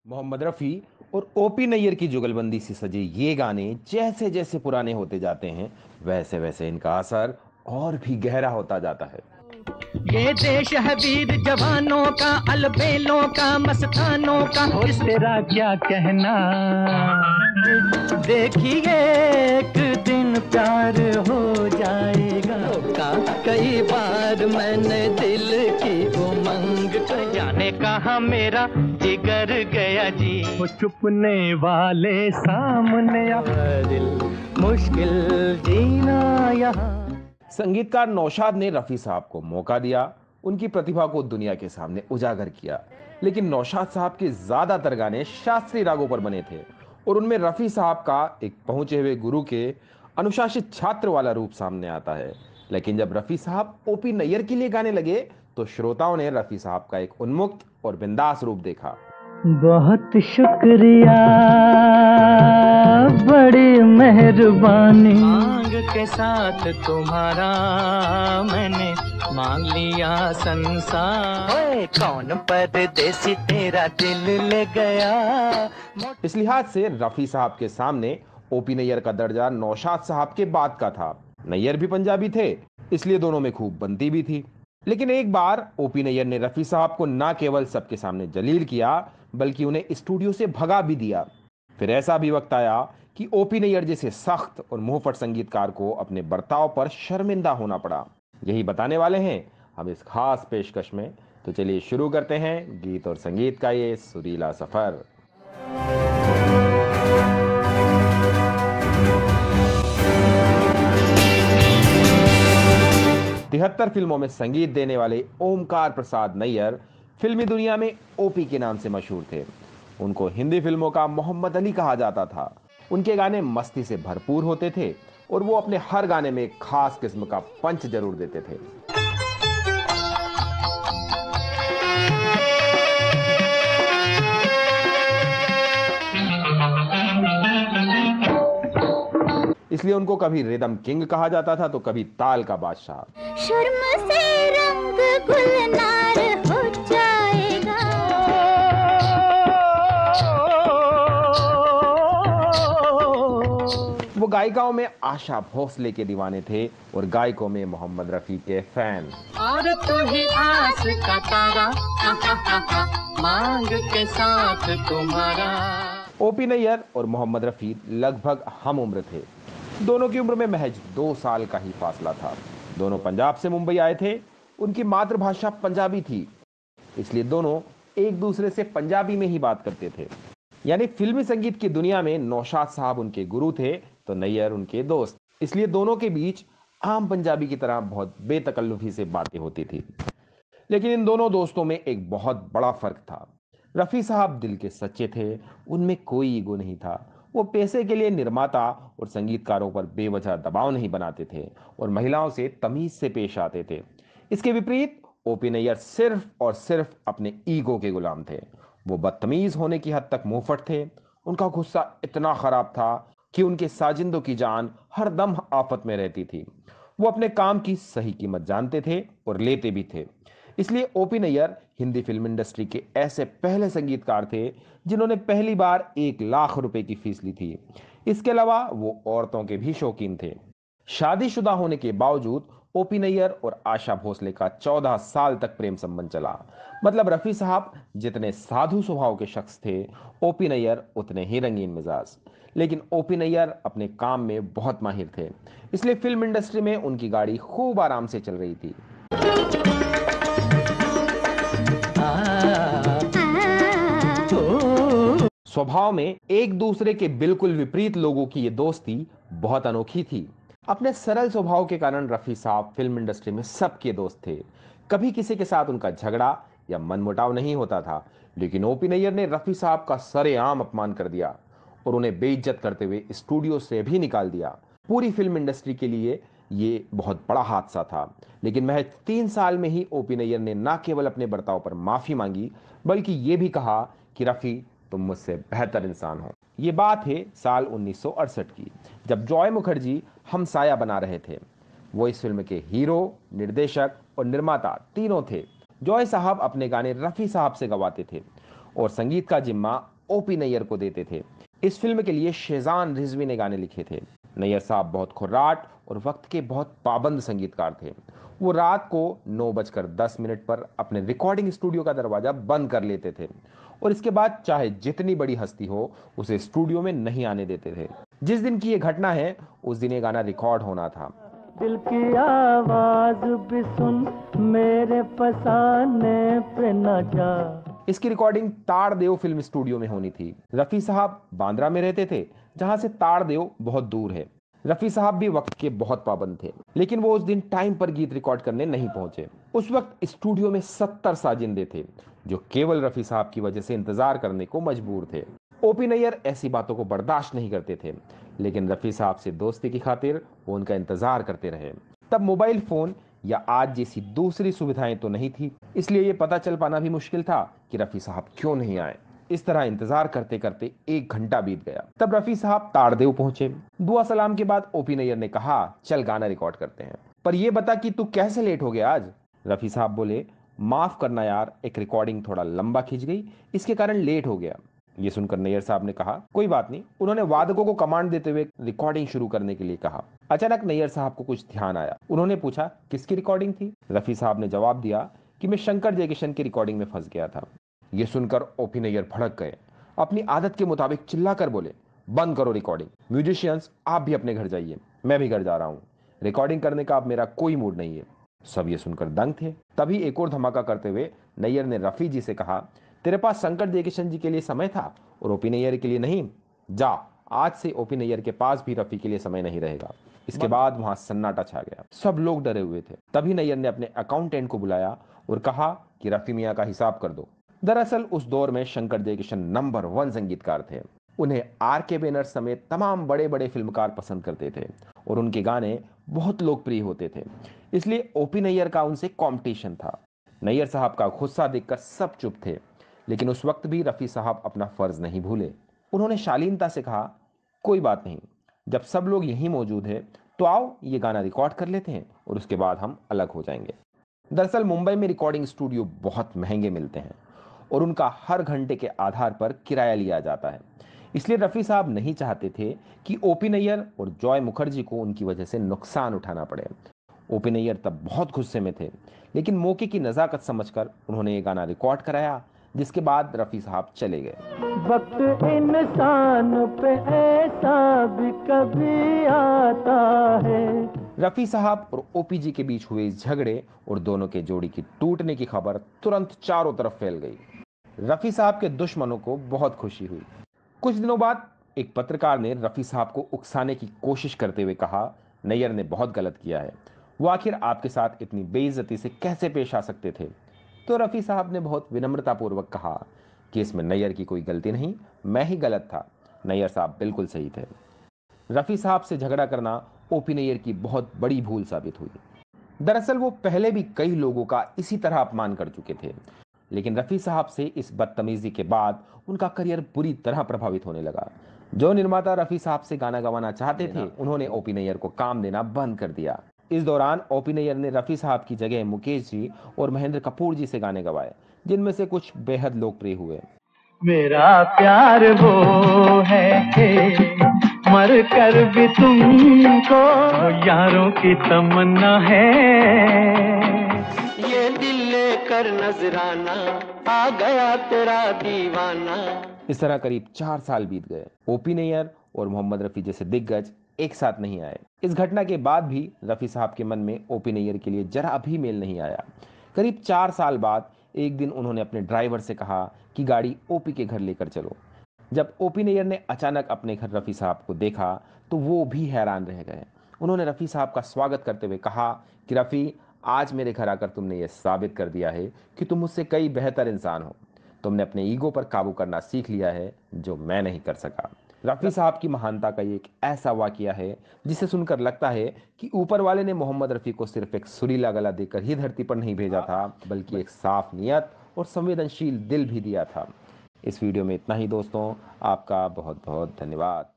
मोहम्मद रफ़ी और ओपी नैयर की जुगलबंदी से सजे ये गाने जैसे जैसे पुराने होते जाते हैं वैसे वैसे इनका असर और भी गहरा होता जाता है। ये देश है वीर जवानों का, अलबेलों का, मस्तानों का, इस तेरा क्या कहना। देखिए एक दिन प्यार हो जाएगा का, कई बार मैंने दिल की उमंग को जाने कहा मेरा जिगर गया जी। वो चुपने वाले सामने आ, दिल मुश्किल जीना यहाँ। संगीतकार नौशाद ने रफ़ी साहब को मौका दिया, उनकी प्रतिभा को दुनिया के सामने उजागर किया, लेकिन नौशाद साहब के ज्यादातर गाने शास्त्रीय रागों पर बने थे और उनमें रफ़ी साहब का एक पहुंचे हुए गुरु के अनुशासित छात्र वाला रूप सामने आता है। लेकिन जब रफ़ी साहब ओपी नैयर के लिए गाने लगे तो श्रोताओं ने रफ़ी साहब का एक उन्मुक्त और बिंदास रूप देखा। बहुत शुक्रिया, बड़ी मेहरबानी, मांग के साथ तुम्हारा मैंने मांग लिया संसार। ओए कौन परदेसी तेरा दिल ले गया। इस लिहाज से रफ़ी साहब के सामने ओपी नैयर का दर्जा नौशाद साहब के बाद का था। नैयर भी पंजाबी थे, इसलिए दोनों में खूब बनती भी थी। लेकिन एक बार ओपी नैयर ने रफ़ी साहब को न केवल सबके सामने जलील किया बल्कि उन्हें स्टूडियो से भगा भी दिया। फिर ऐसा भी वक्त आया कि ओपी नैयर जैसे सख्त और मुंहफट संगीतकार को अपने बर्ताव पर शर्मिंदा होना पड़ा। यही बताने वाले हैं हम इस खास पेशकश में। तो चलिए शुरू करते हैं गीत और संगीत का ये सुरीला सफर। 73 फिल्मों में संगीत देने वाले ओमकार प्रसाद नैयर फिल्मी दुनिया में ओपी के नाम से मशहूर थे। उनको हिंदी फिल्मों का मोहम्मद अली कहा जाता था। उनके गाने मस्ती से भरपूर होते थे और वो अपने हर गाने में एक खास किस्म का पंच जरूर देते थे। इसलिए उनको कभी रिदम किंग कहा जाता था तो कभी ताल का बादशाह। शर्म से रंग गुलनार हो जाएगा। वो गायिकाओं में आशा भोसले के दीवाने थे और गायकों में मोहम्मद रफी के फैन। और तू ही आस का तारा, मांग के साथ तुम्हारा। ओपी नैयर और मोहम्मद रफी लगभग हम उम्र थे। दोनों की उम्र में महज 2 साल का ही फासला था। दोनों पंजाब से मुंबई आए थे। उनकी मातृभाषा पंजाबी थी, इसलिए दोनों एक दूसरे से पंजाबी में ही बात करते थे। यानी फिल्मी संगीत की दुनिया में नौशाद साहब उनके गुरु थे तो नैयर उनके दोस्त। इसलिए दोनों के बीच आम पंजाबी की तरह बहुत बेतकल्लुफी से बातें होती थी। लेकिन इन दोनों दोस्तों में एक बहुत बड़ा फर्क था। रफी साहब दिल के सच्चे थे, उनमें कोई ईगो नहीं था। वो पैसे के लिए निर्माता और संगीतकारों पर बेवजह दबाव नहीं बनाते थे और महिलाओं से तमीज से पेश आते थे। इसके विपरीत ओपी नैयर सिर्फ और सिर्फ अपने ईगो के गुलाम थे। वो बदतमीज होने की हद तक मुंहफट थे। उनका गुस्सा इतना खराब था कि उनके साजिंदों की जान हर दम आफत में रहती थी। वो अपने काम की सही कीमत जानते थे और लेते भी थे। इसलिए OP Nayyar Hindi film industry के ऐसे पहले संगीतकार थे जिन्होंने पहली बार 1 लाख रुपए की फीस ली थी। इसके अलावा वो औरतों के भी शौकीन थे। शादीशुदा होने के बावजूद ओपी नैयर और आशा भोसले का 14 साल तक प्रेम संबंध चला। मतलब रफी साहब जितने साधु स्वभाव के शख्स थे, ओपी नैयर उतने ही रंगीन मिजाज। लेकिन ओपी नैयर अपने काम में बहुत माहिर थे, इसलिए फिल्म इंडस्ट्री में उनकी गाड़ी खूब आराम से चल रही थी। स्वभाव में एक दूसरे के बिल्कुल विपरीत लोगों की ये दोस्ती बहुत अनोखी थी। अपने सरल स्वभाव के कारण रफी साहब फिल्म इंडस्ट्री में सबके दोस्त थे। कभी किसी के साथ उनका झगड़ा या मनमुटाव नहीं होता था। लेकिन ओपी नैयर ने रफी साहब का सरेआम अपमान कर दिया और उन्हें बेइज्जत करते हुए स्टूडियो से भी निकाल दिया। पूरी फिल्म इंडस्ट्री के लिए ये बहुत बड़ा हादसा था। लेकिन महज 3 साल में ही ओपी नैयर ने न केवल अपने बर्ताव पर माफी मांगी बल्कि ये भी कहा कि रफी तुम मुझसे बेहतर इंसान हो। ये बात है साल 1968 की, जब जॉय मुखर्जी हमसाया बना रहे थे। वो इस फिल्म के हीरो, निर्देशक और निर्माता तीनों थे। जॉय साहब अपने गाने रफी साहब से गवाते थे और संगीत का जिम्मा ओपी नैयर को देते थे। इस फिल्म के लिए शेजान रिजवी ने गाने लिखे थे। नैयर साहब बहुत खुर्राट और वक्त के बहुत पाबंद संगीतकार थे। वो रात को 9:10 पर अपने रिकॉर्डिंग स्टूडियो का दरवाजा बंद कर लेते थे और इसके बाद चाहे जितनी बड़ी हस्ती हो उसे स्टूडियो में नहीं आने देते थे। जिस दिन की ये घटना है उस दिन ये गाना रिकॉर्ड होना था। दिल की आवाज भी सुन मेरे फसाने पे न जा। इसकी रिकॉर्डिंग ताड़देव फिल्म स्टूडियो में होनी थी। रफी साहब बांद्रा में रहते थे, जहां से ताड़देव बहुत दूर है। रफी साहब भी वक्त के बहुत पाबंद थे, लेकिन वो उस दिन टाइम पर गीत रिकॉर्ड करने नहीं पहुंचे। उस वक्त स्टूडियो में 70 साजिंदे थे जो केवल रफी साहब की वजह से इंतजार करने को मजबूर थे। ओपी नैयर ऐसी बातों को बर्दाश्त नहीं करते थे, लेकिन रफी साहब से दोस्ती की खातिर वो उनका इंतजार करते रहे। तब मोबाइल फोन या आज जैसी दूसरी सुविधाएं तो नहीं थी, इसलिए ये पता चल पाना भी मुश्किल था कि रफी साहब क्यों नहीं आए। इस तरह इंतजार करते करते 1 घंटा बीत गया। तब रफी साहब ताड़देव पहुंचे। दुआ सलाम के बाद ओपी नैयर ने कहा, चल गाना रिकॉर्ड करते हैं, पर ये बता कि तू कैसे लेट हो गया आज। रफी साहब बोले, माफ करना यार, एक रिकॉर्डिंग थोड़ा लंबा खिंच गई, इसके कारण लेट हो गया। ये सुनकर नैयर साहब ने कहा, कोई बात नहीं। उन्होंने वादकों को कमांड देते हुए रिकॉर्डिंग शुरू करने के लिए कहा। अचानक नैयर साहब को कुछ ध्यान आया। उन्होंने पूछा, किसकी रिकॉर्डिंग थी? रफी साहब ने जवाब दिया कि मैं शंकर जयकिशन की रिकॉर्डिंग में फंस गया था। ये सुनकर ओपी नैयर भड़क गए। अपनी आदत के मुताबिक चिल्लाकर बोले, बंद करो रिकॉर्डिंग। म्यूजिशियंस, आप भी अपने घर जाइए, मैं भी घर जा रहा हूँ। रिकॉर्डिंग करने का अब मेरा कोई मूड नहीं है। सब ये सुनकर दंग थे। तभी एक और धमाका करते हुए नैयर ने रफी जी से कहा, तेरे पास शंकर जयकिशन जी के लिए समय था और ओपी नैयर के लिए नहीं। जा, आज से ओपी नैयर के पास भी रफी के लिए समय नहीं रहेगा। इसके बाद वहां सन्नाटा छा गया। सब लोग डरे हुए थे। तभी नैयर ने अपने अकाउंटेंट को बुलाया और कहा कि रफी मियां का हिसाब कर दो। दरअसल उस दौर में शंकर जयकिशन नंबर 1 संगीतकार थे। उन्हें आर.के. बैनर्जी समेत तमाम बड़े बड़े फिल्मकार पसंद करते थे और उनके गाने बहुत लोकप्रिय होते थे। इसलिए ओपी नैयर का उनसे कॉम्पिटिशन था। नैयर साहब का गुस्सा देखकर सब चुप थे, लेकिन उस वक्त भी रफी साहब अपना फर्ज नहीं भूले। उन्होंने शालीनता से कहा, कोई बात नहीं, जब सब लोग यहीं मौजूद है तो आओ ये गाना रिकॉर्ड कर लेते हैं और उसके बाद हम अलग हो जाएंगे। दरअसल मुंबई में रिकॉर्डिंग स्टूडियो बहुत महंगे मिलते हैं और उनका हर घंटे के आधार पर किराया लिया जाता है। इसलिए रफी साहब नहीं चाहते थे कि ओपी नैयर और जॉय मुखर्जी को उनकी वजह से नुकसान उठाना पड़े। ओपी नैयर तब बहुत गुस्से में थे, लेकिन मौके की नज़ाकत समझकर उन्होंने ये गाना रिकॉर्ड कराया, जिसके बाद रफी साहब चले गए। वक्त इंसान पे ऐसा भी कभी आता है। रफी साहब और ओपी जी के बीच हुए इस झगड़े और दोनों के जोड़ी की टूटने की खबर तुरंत चारों तरफ फैल गई। रफी साहब के दुश्मनों को बहुत खुशी हुई। कुछ दिनों बाद एक पत्रकार ने रफी साहब को उकसाने की कोशिश करते हुए कहा, नैयर ने बहुत गलत किया है, वो आखिर आपके साथ इतनी बेइज्जती से कैसे पेश आ सकते थे। तो रफी साहब ने बहुत विनम्रतापूर्वक कहा कि इसमें नैयर की कोई गलती नहीं, मैं ही गलत था, नैयर साहब बिल्कुल सही थे। रफी साहब से झगड़ा करना ओपी नैयर की बहुत बड़ी भूल साबित हुई। दरअसल वो पहले भी कई लोगों का इसी तरह अपमान कर चुके थे, लेकिन रफी साहब से इस बदतमीजी के बाद उनका करियर बुरी तरह प्रभावित होने लगा। जो निर्माता रफी साहब से गाना गवाना चाहते थे, उन्होंने ओपी नैयर को काम देना बंद कर दिया। इस दौरान ओपी नैयर ने रफी साहब की जगह मुकेश जी और महेंद्र कपूर जी से गाने गवाए, जिनमें से कुछ बेहद लोकप्रिय हुए। मेरा प्यार वो है कि मर कर भी तुमको यारों की तमन्ना है। ये दिल लेकर नजराना आ गया तेरा दीवाना। इस तरह करीब 4 साल बीत गए। ओपी नैयर और मोहम्मद रफी जैसे दिग्गज एक साथ नहीं आए। इस घटना के बाद भी रफी साहब के मन में ओपी नैयर के लिए जरा भी मेल नहीं आया। करीब 4 साल बाद एक दिन उन्होंने अपने ड्राइवर से कहा कि गाड़ी ओपी के घर लेकर चलो। जब ओपी नैयर ने अचानक अपने घर रफी साहब को देखा तो वो भी हैरान रह गए। उन्होंने रफी साहब का स्वागत करते हुए कहा कि रफी, आज मेरे घर आकर तुमने ये साबित कर दिया है कि तुम मुझसे कई बेहतर इंसान हो। तुमने अपने ईगो पर काबू करना सीख लिया है, जो मैं नहीं कर सका। रफी साहब की महानता का एक ऐसा वाकया है जिसे सुनकर लगता है कि ऊपर वाले ने मोहम्मद रफी को सिर्फ एक सुरीला गला देकर ही धरती पर नहीं भेजा था, बल्कि एक साफ नियत और संवेदनशील दिल भी दिया था। इस वीडियो में इतना ही दोस्तों, आपका बहुत बहुत धन्यवाद।